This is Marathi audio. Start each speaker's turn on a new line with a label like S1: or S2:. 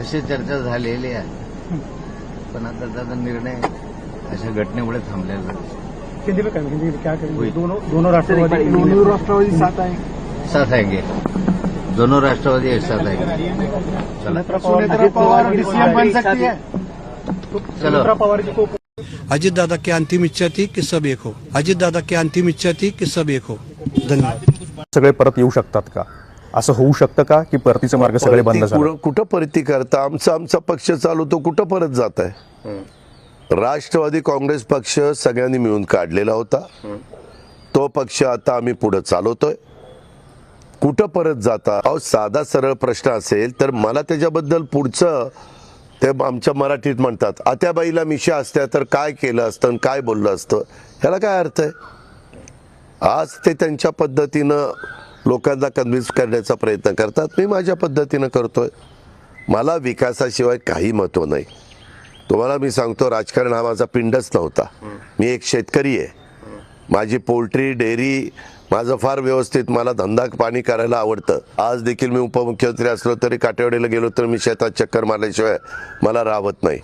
S1: तशी चर्चा झालेली आहे, पण आता त्याचा निर्णय अशा घटनेमुळे थांबलेला आहे.
S2: हिंदी में कहेंगे, हिंदी में क्या करेंगे?
S1: वही।
S2: दोनों राष्ट्रवादी साथ आएंगे।
S1: साथ आएंगे, दोनों राष्ट्रवादी एक साथ आएंगे. चला
S2: सुनेत्रा पवार सीएम बन सकती है।
S1: चलो.
S2: सुनेत्रा पवार जी को
S3: अजित दादा की अंतिम इच्छा थी कि सब एक हो. अजित दादा की अंतिम इच्छा थी कि सब एक हो. धन्यवाद.
S4: सगळे परत येऊ शकतात का? असं होऊ शकतं का की परतीचा मार्ग सगळे बंद झाले?
S5: कुठं परती करता? आमचा पक्ष चालवतो, कुठं परत जात आहे? राष्ट्रवादी काँग्रेस पक्ष सगळ्यांनी मिळून काढलेला होता, तो पक्ष आता आम्ही पुढे चालवतोय. कुठं परत जाता? अहो, साधा सरळ प्रश्न असेल तर मला त्याच्याबद्दल पुढचं ते आमच्या मराठीत म्हणतात, आत्याबाईला मिशा असत्या तर काय केलं असतं आणि काय बोललं असतं, ह्याला काय अर्थ आहे? आज ते त्यांच्या पद्धतीनं लोकांना कन्व्हिन्स करण्याचा प्रयत्न करतात, मी माझ्या पद्धतीनं करतोय. मला विकासाशिवाय काही महत्व नाही. तुम्हाला मी सांगतो, राजकारण हा माझा पिंडच नव्हता. मी एक शेतकरी आहे, माझी पोल्ट्री डेअरी, माझं फार व्यवस्थित, मला धंदा पाणी करायला आवडतं. आज देखील मी उपमुख्यमंत्री असलो तरी काटेवाडीला गेलो तर मी शेतात चक्कर मारल्याशिवाय मला राहत नाही.